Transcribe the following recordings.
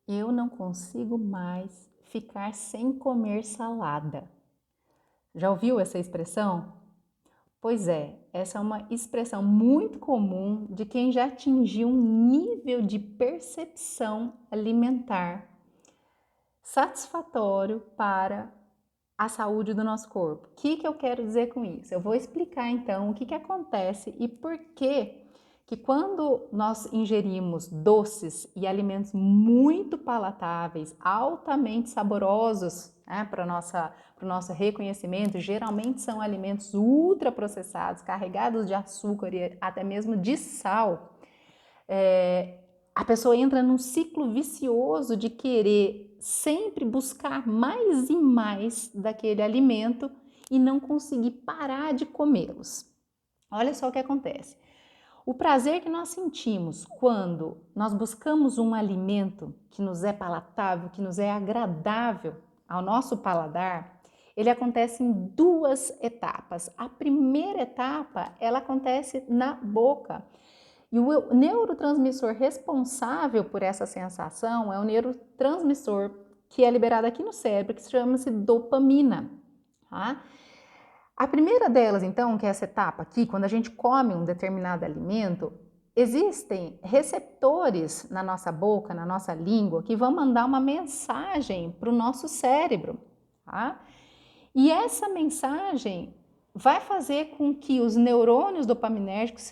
Eu não consigo mais ficar sem comer salada. Já ouviu essa expressão? Pois é, essa é uma expressão muito comum de quem já atingiu um nível de percepção alimentar satisfatório para a saúde do nosso corpo. O que eu quero dizer com isso? Eu vou explicar então o que acontece e por que quando nós ingerimos doces e alimentos muito palatáveis, altamente saborosos, né, para o nosso reconhecimento, geralmente são alimentos ultraprocessados, carregados de açúcar e até mesmo de sal, a pessoa entra num ciclo vicioso de querer sempre buscar mais e mais daquele alimento e não conseguir parar de comê-los. Olha só o que acontece. O prazer que nós sentimos quando nós buscamos um alimento que nos é palatável, que nos é agradável ao nosso paladar, ele acontece em duas etapas. A primeira etapa, ela acontece na boca. E o neurotransmissor responsável por essa sensação é o neurotransmissor que é liberado aqui no cérebro, que chama-se dopamina. Tá? A primeira delas, então, que é essa etapa aqui, quando a gente come um determinado alimento, existem receptores na nossa boca, na nossa língua, que vão mandar uma mensagem para o nosso cérebro. Tá? E essa mensagem vai fazer com que os neurônios dopaminérgicos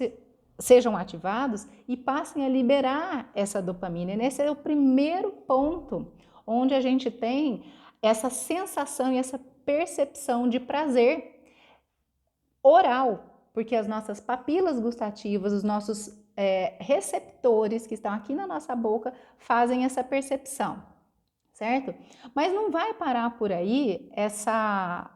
sejam ativados e passem a liberar essa dopamina. E esse é o primeiro ponto onde a gente tem essa sensação e essa percepção de prazer oral, porque as nossas papilas gustativas, os nossos receptores que estão aqui na nossa boca fazem essa percepção, certo? Mas não vai parar por aí essa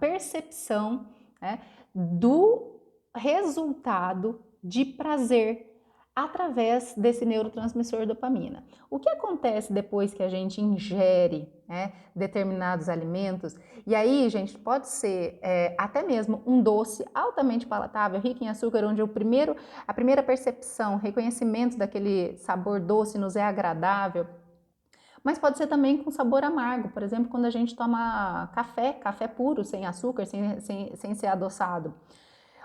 percepção, né, do resultado de prazer através desse neurotransmissor dopamina. O que acontece depois que a gente ingere, né, determinados alimentos? E aí, gente, pode ser até mesmo um doce altamente palatável, rico em açúcar, onde a primeira percepção, reconhecimento daquele sabor doce nos é agradável. Mas pode ser também com sabor amargo, por exemplo, quando a gente toma café puro, sem açúcar, sem ser adoçado.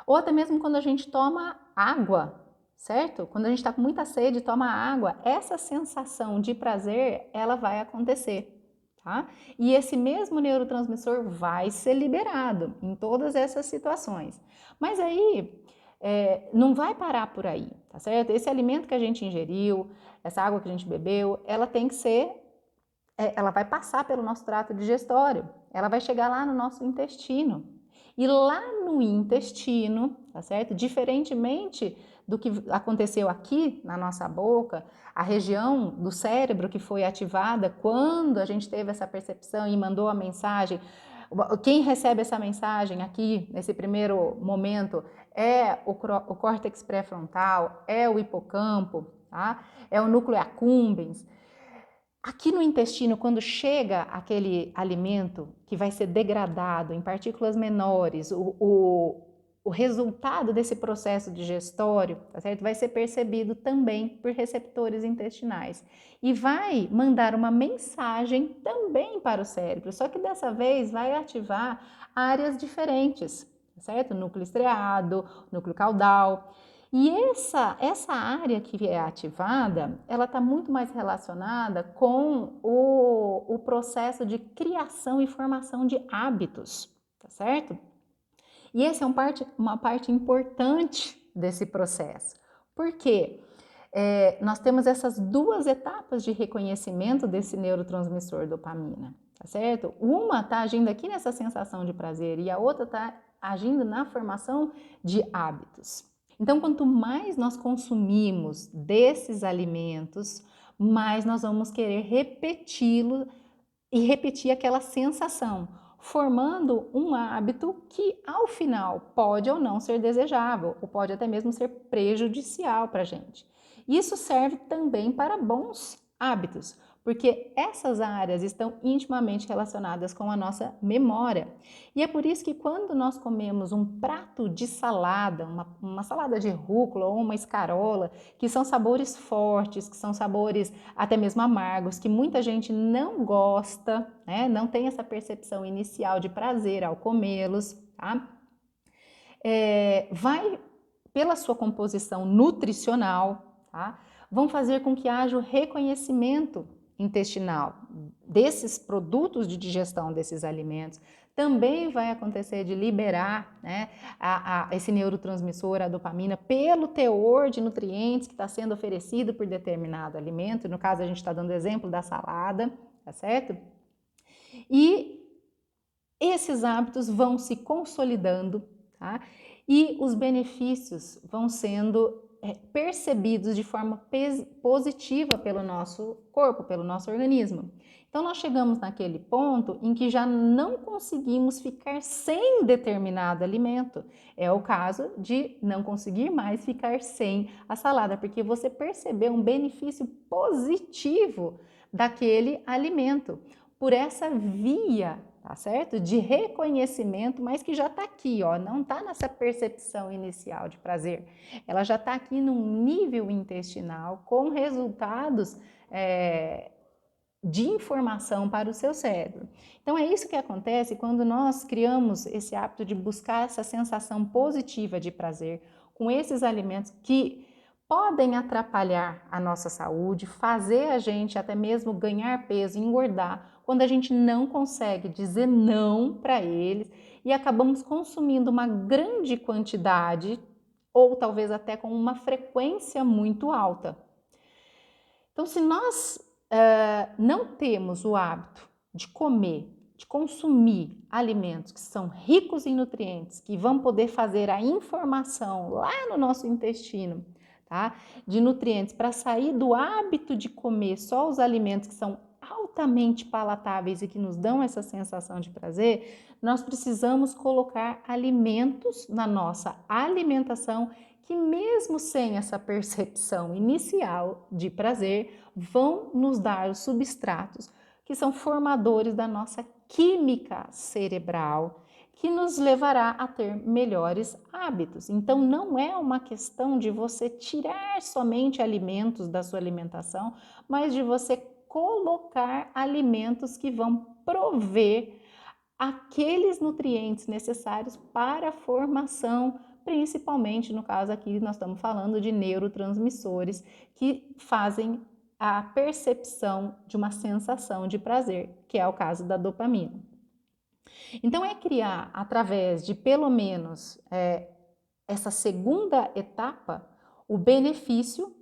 Ou até mesmo quando a gente toma água, certo? Quando a gente está com muita sede e toma água, essa sensação de prazer, ela vai acontecer, tá? E esse mesmo neurotransmissor vai ser liberado em todas essas situações. Mas aí, não vai parar por aí, tá certo? Esse alimento que a gente ingeriu, essa água que a gente bebeu, ela tem que ser ela vai passar pelo nosso trato digestório, ela vai chegar lá no nosso intestino. E lá no intestino, tá certo? Diferentemente do que aconteceu aqui na nossa boca, a região do cérebro que foi ativada quando a gente teve essa percepção e mandou a mensagem, quem recebe essa mensagem aqui, nesse primeiro momento, é o córtex pré-frontal, é o hipocampo, tá? É o núcleo accumbens. Aqui no intestino, quando chega aquele alimento que vai ser degradado em partículas menores, o resultado desse processo digestório, tá certo? Vai ser percebido também por receptores intestinais e vai mandar uma mensagem também para o cérebro, só que dessa vez vai ativar áreas diferentes, tá certo? Núcleo estriado, núcleo caudal. E essa área que é ativada, ela está muito mais relacionada com o processo de criação e formação de hábitos, tá certo? E essa é uma parte importante desse processo. Por quê? Nós temos essas duas etapas de reconhecimento desse neurotransmissor dopamina, tá certo? Uma está agindo aqui nessa sensação de prazer e a outra está agindo na formação de hábitos. Então, quanto mais nós consumimos desses alimentos, mais nós vamos querer repeti-lo e repetir aquela sensação, formando um hábito que, ao final, pode ou não ser desejável, ou pode até mesmo ser prejudicial para a gente. Isso serve também para bons hábitos. porque essas áreas estão intimamente relacionadas com a nossa memória. E é por isso que quando nós comemos um prato de salada, uma salada de rúcula ou uma escarola, que são sabores fortes, que são sabores até mesmo amargos, que muita gente não gosta, né? Não tem essa percepção inicial de prazer ao comê-los, tá? Vai, pela sua composição nutricional, tá? Vão fazer com que haja o reconhecimento intestinal desses produtos de digestão desses alimentos. Também vai acontecer de liberar, né, esse neurotransmissor, a dopamina, pelo teor de nutrientes que está sendo oferecido por determinado alimento. No caso, a gente está dando exemplo da salada, tá certo? E esses hábitos vão se consolidando, tá? E os benefícios vão sendo percebidos de forma positiva pelo nosso corpo, pelo nosso organismo. Então, nós chegamos naquele ponto em que já não conseguimos ficar sem determinado alimento. É o caso de não conseguir mais ficar sem a salada, porque você percebeu um benefício positivo daquele alimento por essa via, tá certo? De reconhecimento, mas que já tá aqui, ó, não tá nessa percepção inicial de prazer. Ela já tá aqui num nível intestinal com resultados de informação para o seu cérebro. Então é isso que acontece quando nós criamos esse hábito de buscar essa sensação positiva de prazer com esses alimentos que podem atrapalhar a nossa saúde, fazer a gente até mesmo ganhar peso, engordar, quando a gente não consegue dizer não para eles e acabamos consumindo uma grande quantidade ou talvez até com uma frequência muito alta. Então, se nós não temos o hábito de comer, de consumir alimentos que são ricos em nutrientes, que vão poder fazer a informação lá no nosso intestino, tá? De nutrientes, para sair do hábito de comer só os alimentos que são altamente palatáveis e que nos dão essa sensação de prazer, nós precisamos colocar alimentos na nossa alimentação que mesmo sem essa percepção inicial de prazer, vão nos dar os substratos que são formadores da nossa química cerebral, que nos levará a ter melhores hábitos. Então, não é uma questão de você tirar somente alimentos da sua alimentação, mas de você colocar alimentos que vão prover aqueles nutrientes necessários para a formação, principalmente no caso aqui nós estamos falando de neurotransmissores que fazem a percepção de uma sensação de prazer, que é o caso da dopamina. Então é criar através de pelo menos essa segunda etapa o benefício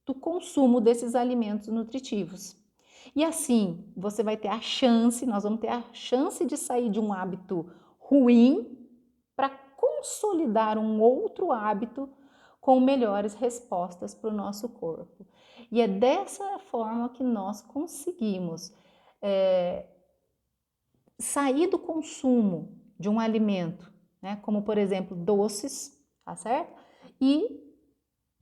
do consumo desses alimentos nutritivos. E assim, você vai ter a chance, nós vamos ter a chance de sair de um hábito ruim para consolidar um outro hábito com melhores respostas para o nosso corpo. E é dessa forma que nós conseguimos sair do consumo de um alimento, né, como por exemplo doces, tá certo? E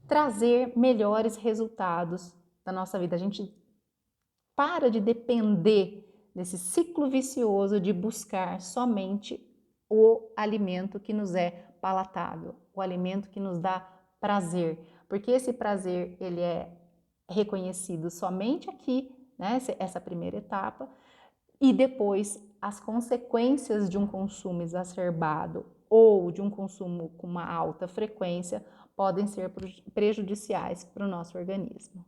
trazer melhores resultados da nossa vida. A gente para de depender desse ciclo vicioso de buscar somente o alimento que nos é palatável, o alimento que nos dá prazer, porque esse prazer ele é reconhecido somente aqui, né, essa primeira etapa, e depois as consequências de um consumo exacerbado ou de um consumo com uma alta frequência podem ser prejudiciais para o nosso organismo.